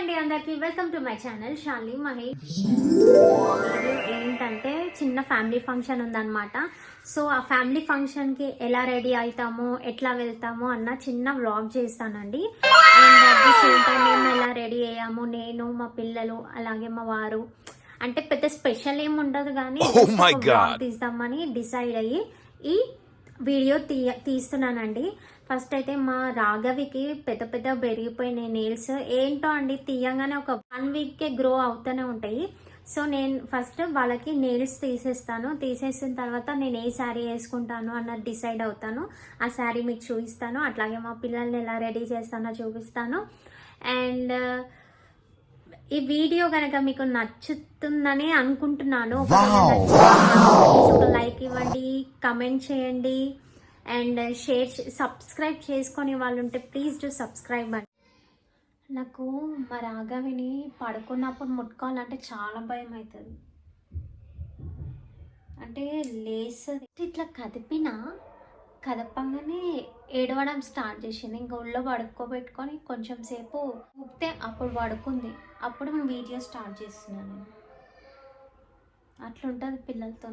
అండి అందరికి welcome to my channel Shali Mahesh. Video ఏంటంటే చిన్న ఫ్యామిలీ ఫంక్షన్ ఉందన్నమాట. సో ఆ ఫ్యామిలీ ఫంక్షన్ కి ఎలా రెడీ అవుతాము, ఎట్లా వెళ్తాము అన్న చిన్న వ్లాగ్ చేస్తానండి. And at the same time మేము ఎలా రెడీ అయ్యాము, నేను మా పిల్లలు అలాగే మా వారు. అంటే పెద్ద స్పెషల్ ఏమి ఉండదు కానీ వ్లాగ్ తీద్దామని డిసైడ్ అయ్యి ఈ వీడియో తీస్తున్నానండి. ఫస్ట్ అయితే మా రాఘవికి పెద్ద పెద్ద పెరిగిపోయినాయి నెయిల్స్. ఏంటో అండి తీయంగానే ఒక 1 వీక్కే గ్రో అవుతూనే ఉంటాయి. సో నేను ఫస్ట్ వాళ్ళకి నెయిల్స్ తీసేసిన తర్వాత నేను ఏ శారీ వేసుకుంటాను అన్నది డిసైడ్ అవుతాను. ఆ శారీ మీకు చూపిస్తాను. అట్లాగే మా పిల్లల్ని ఎలా రెడీ చేస్తానో చూపిస్తాను. అండ్ ఈ వీడియో కనుక మీకు నచ్చుతుందని అనుకుంటున్నాను. ఒక లైక్ ఇవ్వండి, కమెంట్ చేయండి అండ్ సబ్స్క్రైబ్ చేసుకొని వాళ్ళు ఉంటే ప్లీజ్ డూ సబ్స్క్రైబ్ అండి. నాకు మా రాఘవిని పడుకున్నప్పుడు ముట్టుకోవాలంటే చాలా భయం అవుతుంది. అంటే లేస్తుంది, ఇట్లా కదపంగానే ఏడవడం స్టార్ట్ చేసింది. ఇంకా ఒళ్ళో పడుకోబెట్టుకొని కొంచెం సేపు ఊపితే అప్పుడు పడుకుంది. అప్పుడు మేము వీడియో స్టార్ట్ చేస్తున్నాను. అట్లుంటుంది పిల్లలతో.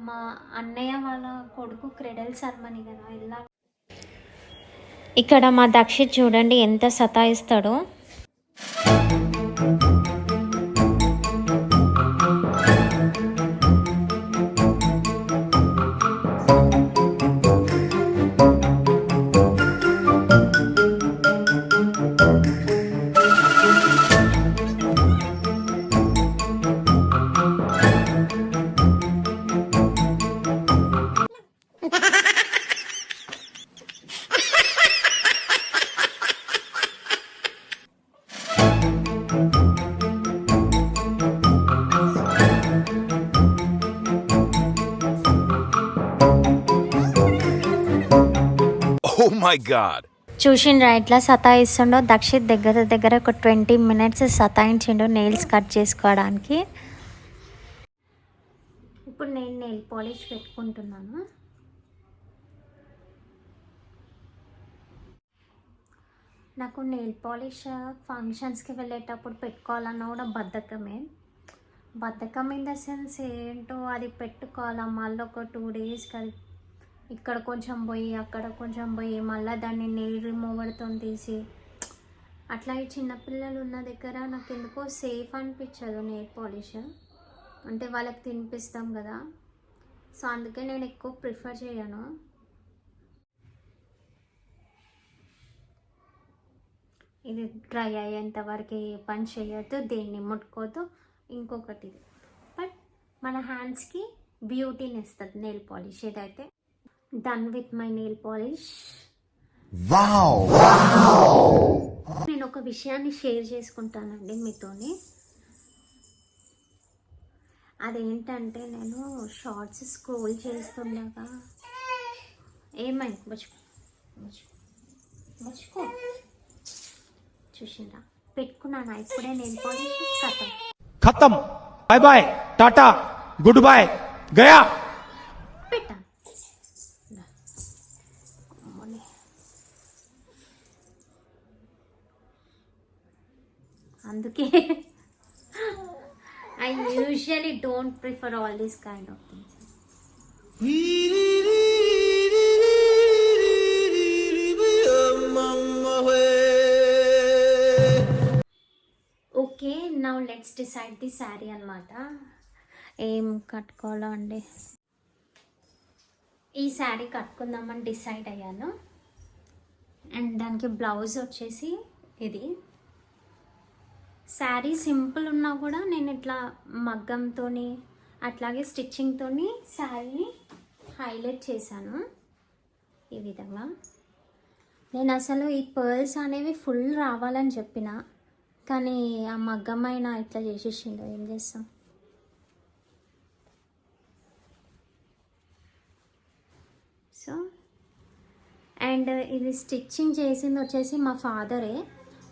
మా అన్నయ్య వాళ్ళ కొడుకు క్రెడల్ సెరమనీ కదా ఇలా. ఇక్కడ మా దక్షిత్ చూడండి ఎంత సతాయిస్తాడో. Oh my God. చూసిండ్రా ఎట్లా సతాయిస్తుండో. దక్షిత్ దగ్గర ఒక 20 minutes సతాయించిండు నెయిల్స్ కట్ చేసుకోవడానికి. ఇప్పుడు నేను నెయిల్ పాలిష్ పెట్టుకుంటున్నాను. నాకు నెయిల్ పాలిష్ ఫంక్షన్స్కి వెళ్ళేటప్పుడు పెట్టుకోవాలన్నా కూడా బద్ధకం ఇన్ ద సెన్స్ ఏంటో, అది పెట్టుకోవాలా మళ్ళీ ఒక 2 days కలిపి ఇక్కడ కొంచెం పోయి అక్కడ కొంచెం పోయి మళ్ళీ దాన్ని నెయిల్ రిమూవర్తో తీసి అట్లా. ఈ చిన్నపిల్లలు ఉన్న దగ్గర నాకు ఎందుకో సేఫ్ అనిపించదు నెయిల్ పాలిష్. అంటే వాళ్ళకి తినిపిస్తాం కదా, సో అందుకే నేను ఎక్కువ ప్రిఫర్ చేయను. ఇది డ్రై అయ్యేంత వరకు ఏ పని చేయొద్దు, దేన్ని ముట్టుకోవద్దు. ఇంకొకటి బట్ మన హ్యాండ్స్కి బ్యూటీని ఇస్తుంది నెయిల్ పాలిష్. ఏదైతే done with my nail polish. నేను ఒక విషయాన్ని షేర్ చేసుకుంటానండి మీతోని. అదేంటంటే నేను షార్ట్స్ స్క్రోల్ చేస్తుండగా ఏమైంది మర్చిపో చూసిందా పెట్టుకున్నాను ఇప్పుడే నెయిల్ పాలిష్. ఖతం, బాయ్ బాయ్, టాటా, గుడ్ బాయ్, గయా. పెట్టా అందుకే I usually don't prefer all these kind of things. Okay, now let's decide the sari అన్నమాట. ఏం కట్టుకోవాలో అండి. ఈ శారీ కట్టుకుందామని డిసైడ్ అయ్యాను. అండ్ దానికి బ్లౌజ్ వచ్చేసి ఇది. శారీ సింపుల్ ఉన్నా కూడా నేను ఇట్లా మగ్గంతో అట్లాగే స్టిచ్చింగ్తో శారీని హైలైట్ చేశాను ఈ విధంగా. నేను అసలు ఈ పర్ల్స్ అనేవి ఫుల్ రావాలని చెప్పిన, కానీ ఆ మగ్గమైన ఇట్లా చేసేసిండు. ఏం చేస్తాం. సో అండ్ ఇది స్టిచ్చింగ్ చేసింది వచ్చేసి మా ఫాదరే.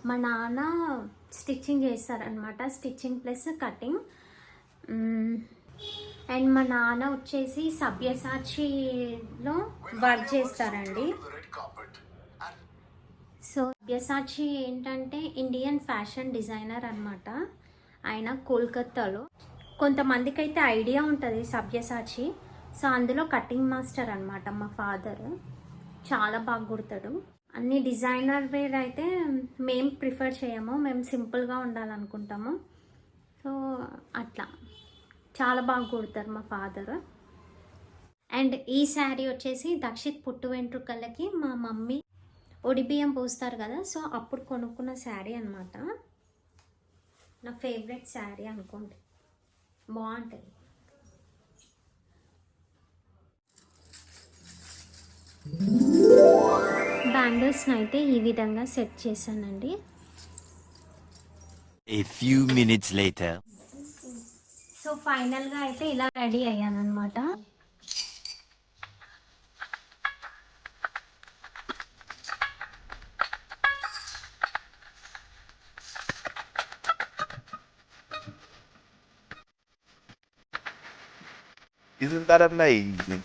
మా నాన్న స్టిచ్చింగ్ చేస్తారనమాట, స్టిచ్చింగ్ ప్లస్ కటింగ్. అండ్ మా నాన్న వచ్చేసి సబ్యసాచిలో వర్క్ చేస్తారండి. సో సబ్యసాచి ఏంటంటే ఇండియన్ ఫ్యాషన్ డిజైనర్ అన్నమాట. ఆయన కోల్కత్తాలో. కొంతమందికి అయితే ఐడియా ఉంటుంది సబ్యసాచి. సో అందులో కటింగ్ మాస్టర్ అన్నమాట మా ఫాదర్. చాలా బాగా కుడతాడు. అన్ని డిజైనర్ వేర్ అయితే మేము ప్రిఫర్ చేయము, మేము సింపుల్గా ఉండాలనుకుంటాము. సో అట్లా చాలా బాగా కుడతారు మా ఫాదర్. అండ్ ఈ శారీ వచ్చేసి దక్షిత్ పుట్టు వెంట్రుకలకి మా మమ్మీ ఒడిబియ్యం పోస్తారు కదా, సో అప్పుడు కొనుక్కున్న శారీ అనమాట. నా ఫేవరెట్ శారీ అనుకోండి, బాగుంటుంది. బ్యాంగిల్స్ని అయితే ఈ విధంగా సెట్ చేశానండి. A few minutes later. So ఫైనల్గా అయితే ఇలా రెడీ అయ్యాను అనమాట. Isn't that amazing?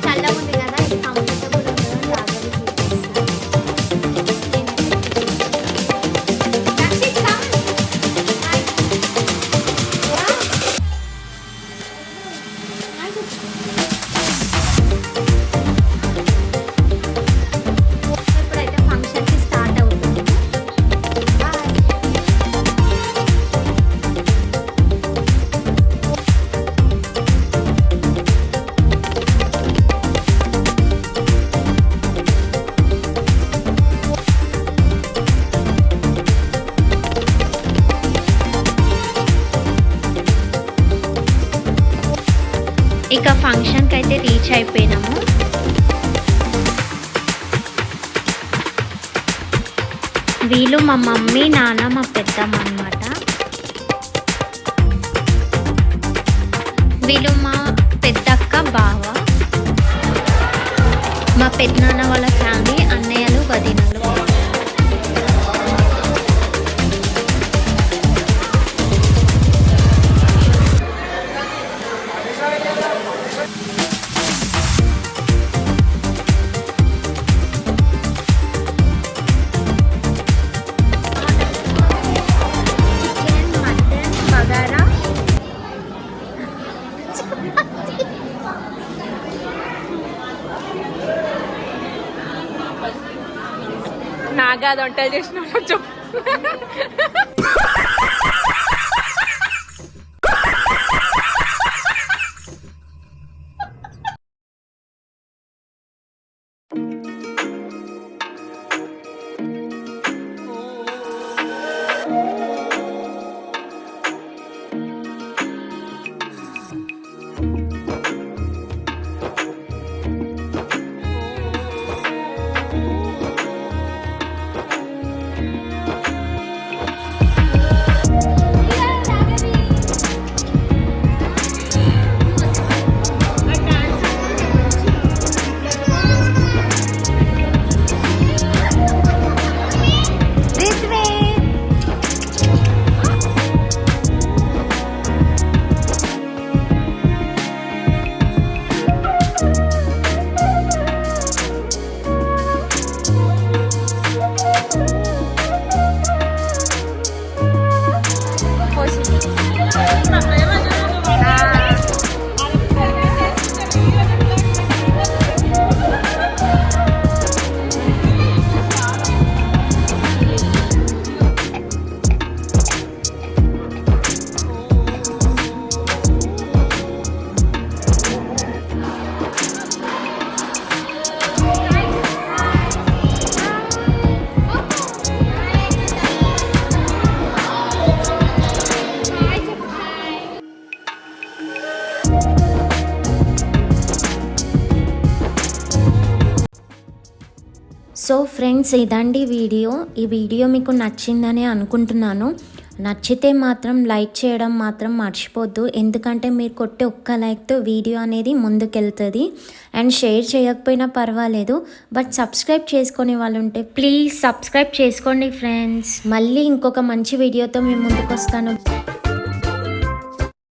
చల్లగా ఉంది కదా, ఇది కంఫర్టబుల్ ఉంటుంది. లాగని ఇప్పుడైతే ఫంక్షన్కి స్టార్ట్ అవుతుంది. ఇక ఫంక్షన్కి అయితే రీచ్ అయిపోయినాము. వీళ్ళు మా మమ్మీ, నాన్న, మా పెద్దమ్మ అన్నమాట. వీళ్ళు మా పెద్దక్క, బావ, మా పెద్దనాన్న వాళ్ళ ఫ్యామిలీ, అన్నయ్యలు, వదినలు. చికెన్, మటన్, బగారా, నాగా అది వంటలు చేసిన చెప్పు. సో ఫ్రెండ్స్, ఇదండి వీడియో. ఈ వీడియో మీకు నచ్చిందని అనుకుంటున్నాను. నచ్చితే మాత్రం లైక్ చేయడం మాత్రం మర్చిపోద్దు, ఎందుకంటే మీరు కొట్టే ఒక్క లైక్తో వీడియో అనేది ముందుకెళ్తుంది. అండ్ షేర్ చేయకపోయినా పర్వాలేదు, బట్ సబ్స్క్రైబ్ చేసుకునే వాళ్ళు ఉంటే ప్లీజ్ సబ్స్క్రైబ్ చేసుకోండి ఫ్రెండ్స్. మళ్ళీ ఇంకొక మంచి వీడియోతో మేము ముందుకు వస్తాను.